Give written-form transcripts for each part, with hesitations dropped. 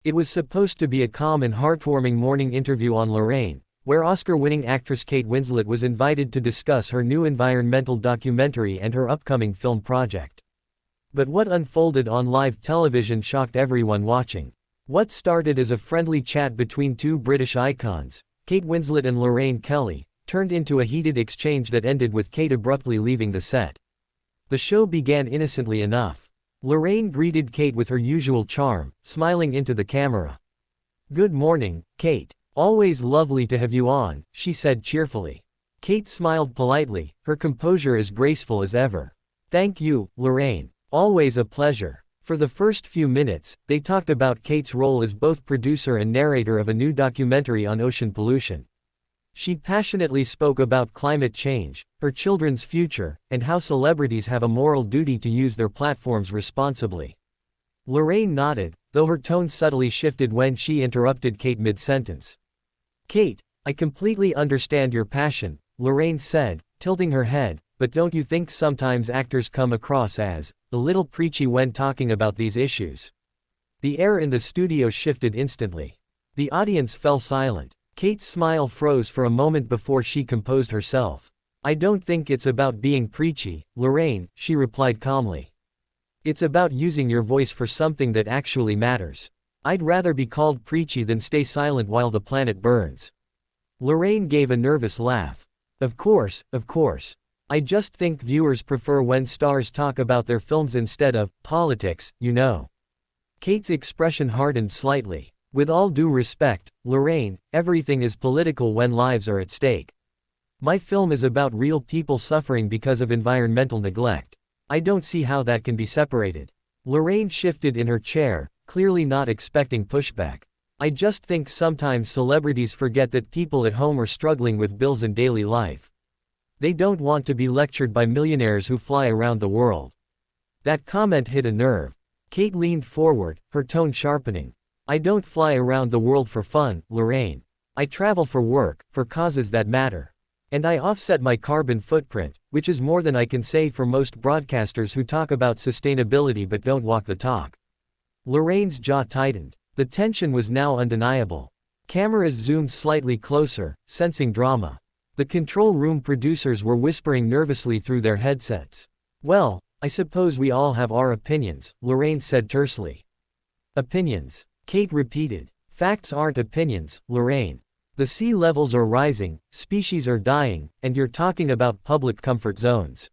It was supposed to be a calm and heartwarming morning interview on Lorraine, where Oscar-winning actress Kate Winslet was invited to discuss her new environmental documentary and her upcoming film project. But what unfolded on live television shocked everyone watching. What started as a friendly chat between two British icons, Kate Winslet and Lorraine Kelly, turned into a heated exchange that ended with Kate abruptly leaving the set. The show began innocently enough. Lorraine greeted Kate with her usual charm, smiling into the camera. "Good morning, Kate. Always lovely to have you on," she said cheerfully. Kate smiled politely, her composure as graceful as ever. "Thank you, Lorraine. Always a pleasure." For the first few minutes, they talked about Kate's role as both producer and narrator of a new documentary on ocean pollution. She passionately spoke about climate change, her children's future, and how celebrities have a moral duty to use their platforms responsibly. Lorraine nodded, though her tone subtly shifted when she interrupted Kate mid-sentence. "Kate, I completely understand your passion," Lorraine said, tilting her head, "but don't you think sometimes actors come across as a little preachy when talking about these issues?" The air in the studio shifted instantly. The audience fell silent. Kate's smile froze for a moment before she composed herself. "I don't think it's about being preachy, Lorraine," she replied calmly. "It's about using your voice for something that actually matters. I'd rather be called preachy than stay silent while the planet burns." Lorraine gave a nervous laugh. Of course. I just think viewers prefer when stars talk about their films instead of politics, you know." Kate's expression hardened slightly. "With all due respect, Lorraine, everything is political when lives are at stake. My film is about real people suffering because of environmental neglect. I don't see how that can be separated." Lorraine shifted in her chair, clearly not expecting pushback. "I just think sometimes celebrities forget that people at home are struggling with bills and daily life. They don't want to be lectured by millionaires who fly around the world." That comment hit a nerve. Kate leaned forward, her tone sharpening. "I don't fly around the world for fun, Lorraine. I travel for work, for causes that matter. And I offset my carbon footprint, which is more than I can say for most broadcasters who talk about sustainability but don't walk the talk." Lorraine's jaw tightened. The tension was now undeniable. Cameras zoomed slightly closer, sensing drama. The control room producers were whispering nervously through their headsets. "Well, I suppose we all have our opinions," Lorraine said tersely. "Opinions?" Kate repeated. "Facts aren't opinions, Lorraine. The sea levels are rising, species are dying, and you're talking about public comfort zones.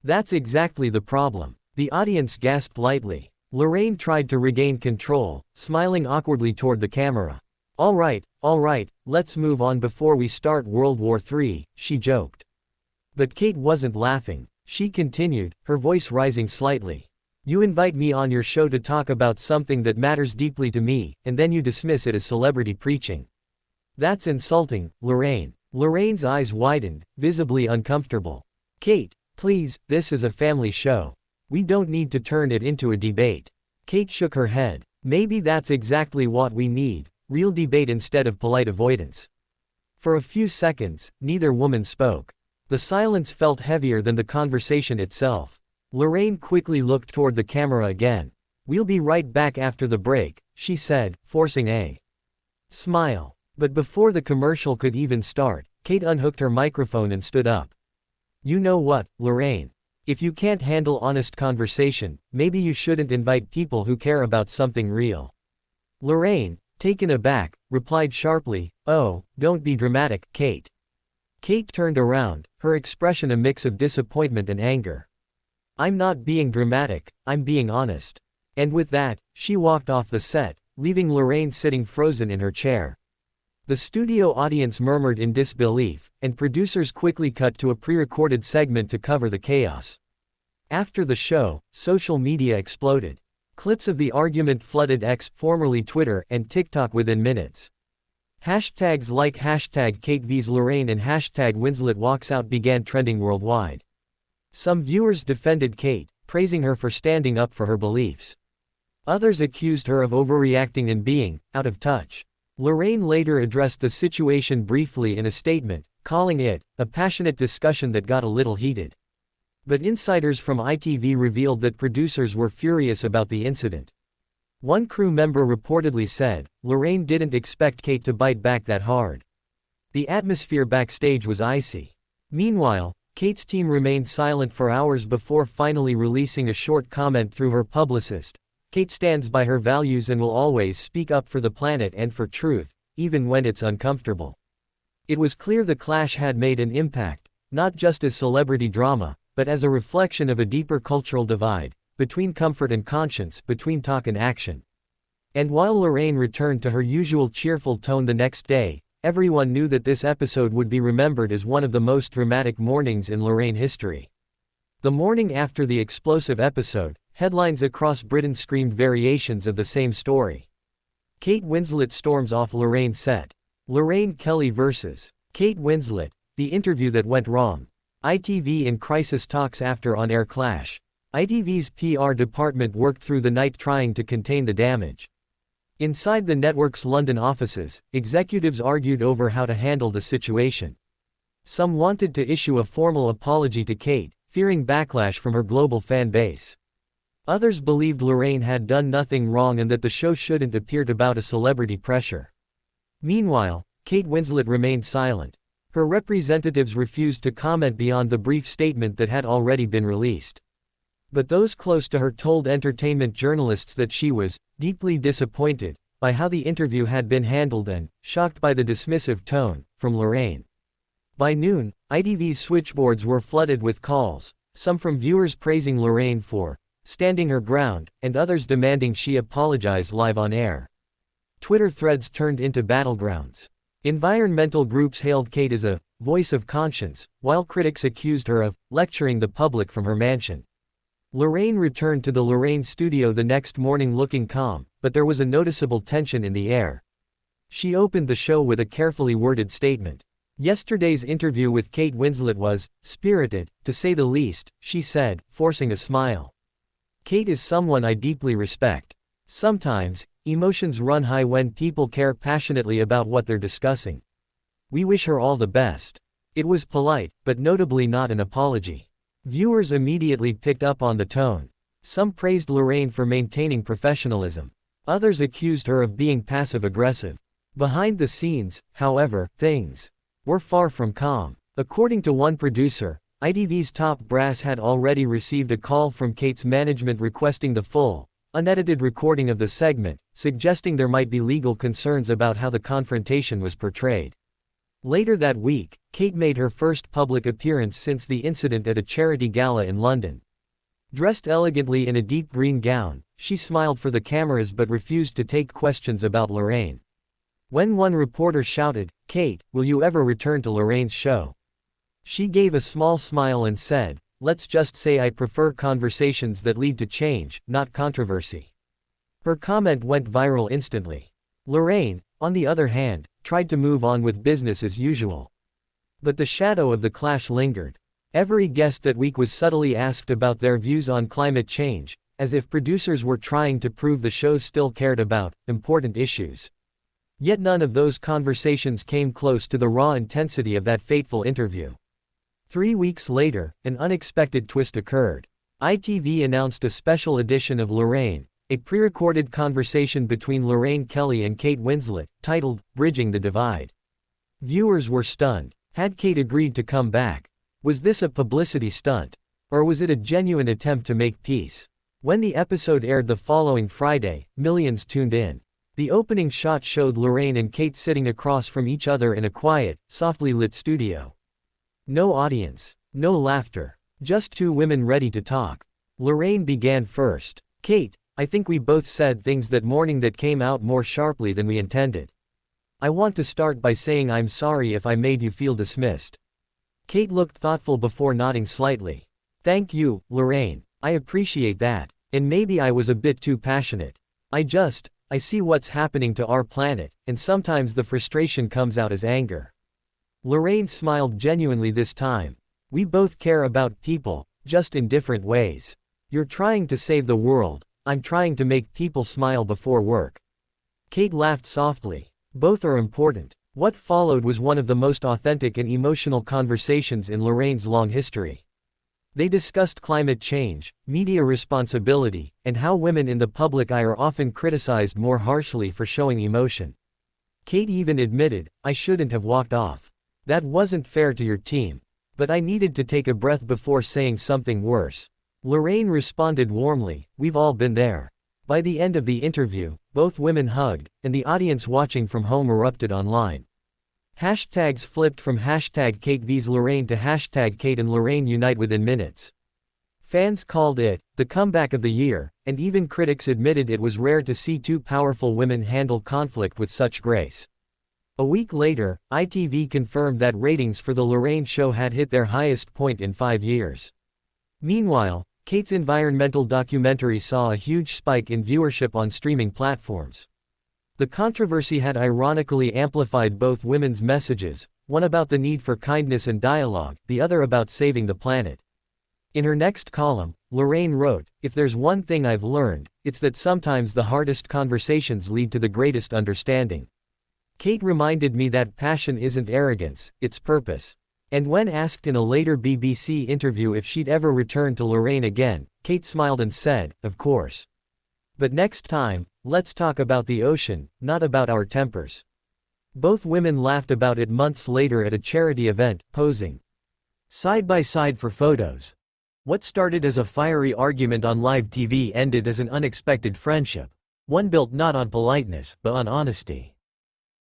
That's exactly the problem." The audience gasped lightly. Lorraine tried to regain control, smiling awkwardly toward the camera. All right, let's move on before we start World War III, she joked. But Kate wasn't laughing. She continued, her voice rising slightly. "You invite me on your show to talk about something that matters deeply to me, and then you dismiss it as celebrity preaching. That's insulting, Lorraine." Lorraine's eyes widened, visibly uncomfortable. "Kate, please, this is a family show. We don't need to turn it into a debate." Kate shook her head. "Maybe that's exactly what we need, real debate instead of polite avoidance." For a few seconds, neither woman spoke. The silence felt heavier than the conversation itself. Lorraine quickly looked toward the camera again. "We'll be right back after the break," she said, forcing a smile. But before the commercial could even start, Kate unhooked her microphone and stood up. "You know what, Lorraine? If you can't handle honest conversation, maybe you shouldn't invite people who care about something real." Lorraine, taken aback, replied sharply, "Oh, don't be dramatic, Kate." Kate turned around, her expression a mix of disappointment and anger. "I'm not being dramatic, I'm being honest." And with that, she walked off the set, leaving Lorraine sitting frozen in her chair. The studio audience murmured in disbelief, and producers quickly cut to a pre-recorded segment to cover the chaos. After the show, social media exploded. Clips of the argument flooded X, formerly Twitter, and TikTok within minutes. Hashtags like #Kate vs Lorraine and #Winslet walks out began trending worldwide. Some viewers defended Kate, praising her for standing up for her beliefs. Others accused her of overreacting and being out of touch. Lorraine later addressed the situation briefly in a statement, calling it a passionate discussion that got a little heated. But insiders from ITV revealed that producers were furious about the incident. One crew member reportedly said, Lorraine didn't expect Kate to bite back that hard. The atmosphere backstage was icy. Meanwhile, Kate's team remained silent for hours before finally releasing a short comment through her publicist. Kate stands by her values and will always speak up for the planet and for truth, even when it's uncomfortable. It was clear the clash had made an impact, not just as celebrity drama, but as a reflection of a deeper cultural divide, between comfort and conscience, between talk and action. And while Lorraine returned to her usual cheerful tone the next day, everyone knew that this episode would be remembered as one of the most dramatic mornings in Lorraine history. The morning after the explosive episode, headlines across Britain screamed variations of the same story. Kate Winslet storms off Lorraine's set. Lorraine Kelly vs. Kate Winslet, the interview that went wrong. ITV in crisis talks after on-air clash. ITV's PR department worked through the night trying to contain the damage. Inside the network's London offices, executives argued over how to handle the situation. Some wanted to issue a formal apology to Kate, fearing backlash from her global fan base. Others believed Lorraine had done nothing wrong and that the show shouldn't appear to bow to celebrity pressure. Meanwhile, Kate Winslet remained silent. Her representatives refused to comment beyond the brief statement that had already been released. But those close to her told entertainment journalists that she was deeply disappointed by how the interview had been handled and shocked by the dismissive tone from Lorraine. By noon, ITV's switchboards were flooded with calls, some from viewers praising Lorraine for standing her ground, and others demanding she apologize live on air. Twitter threads turned into battlegrounds. Environmental groups hailed Kate as a voice of conscience, while critics accused her of lecturing the public from her mansion. Lorraine returned to the Lorraine studio the next morning looking calm, but there was a noticeable tension in the air. She opened the show with a carefully worded statement. Yesterday's interview with Kate Winslet was spirited, to say the least, she said, forcing a smile. Kate is someone I deeply respect. Sometimes, emotions run high when people care passionately about what they're discussing. We wish her all the best. It was polite, but notably not an apology. Viewers immediately picked up on the tone. Some praised Lorraine for maintaining professionalism. Others accused her of being passive-aggressive. Behind the scenes, however, things were far from calm. According to one producer, ITV's top brass had already received a call from Kate's management requesting the full, unedited recording of the segment, suggesting there might be legal concerns about how the confrontation was portrayed. Later that week, Kate made her first public appearance since the incident at a charity gala in London. Dressed elegantly in a deep green gown, she smiled for the cameras but refused to take questions about Lorraine. When one reporter shouted, "Kate, will you ever return to Lorraine's show?" she gave a small smile and said, "Let's just say I prefer conversations that lead to change, not controversy." Her comment went viral instantly. Lorraine, on the other hand, tried to move on with business as usual. But the shadow of the clash lingered. Every guest that week was subtly asked about their views on climate change, as if producers were trying to prove the show still cared about important issues. Yet none of those conversations came close to the raw intensity of that fateful interview. 3 weeks later, an unexpected twist occurred. ITV announced a special edition of Lorraine, a pre-recorded conversation between Lorraine Kelly and Kate Winslet, titled, "Bridging the Divide." Viewers were stunned. Had Kate agreed to come back? Was this a publicity stunt? Or was it a genuine attempt to make peace? When the episode aired the following Friday, millions tuned in. The opening shot showed Lorraine and Kate sitting across from each other in a quiet, softly lit studio. No audience. No laughter. Just two women ready to talk. Lorraine began first. "Kate, I think we both said things that morning that came out more sharply than we intended. I want to start by saying I'm sorry if I made you feel dismissed." Kate looked thoughtful before nodding slightly. "Thank you, Lorraine. I appreciate that. And maybe I was a bit too passionate. I see what's happening to our planet, and sometimes the frustration comes out as anger." Lorraine smiled genuinely this time. "We both care about people, just in different ways. You're trying to save the world, I'm trying to make people smile before work." Kate laughed softly. "Both are important." What followed was one of the most authentic and emotional conversations in Lorraine's long history. They discussed climate change, media responsibility, and how women in the public eye are often criticized more harshly for showing emotion. Kate even admitted, "I shouldn't have walked off. That wasn't fair to your team. But I needed to take a breath before saying something worse." Lorraine responded warmly, "We've all been there." By the end of the interview, both women hugged, and the audience watching from home erupted online. Hashtags flipped from hashtag Kate vs Lorraine to hashtag Kate and Lorraine unite within minutes. Fans called it the comeback of the year, and even critics admitted it was rare to see two powerful women handle conflict with such grace. A week later, ITV confirmed that ratings for the Lorraine show had hit their highest point in 5 years. Meanwhile, Kate's environmental documentary saw a huge spike in viewership on streaming platforms. The controversy had ironically amplified both women's messages, one about the need for kindness and dialogue, the other about saving the planet. In her next column, Lorraine wrote, "If there's one thing I've learned, it's that sometimes the hardest conversations lead to the greatest understanding. Kate reminded me that passion isn't arrogance, it's purpose." And when asked in a later BBC interview if she'd ever return to Lorraine again, Kate smiled and said, "Of course. But next time, let's talk about the ocean, not about our tempers." Both women laughed about it months later at a charity event, posing side by side for photos. What started as a fiery argument on live TV ended as an unexpected friendship. One built not on politeness, but on honesty.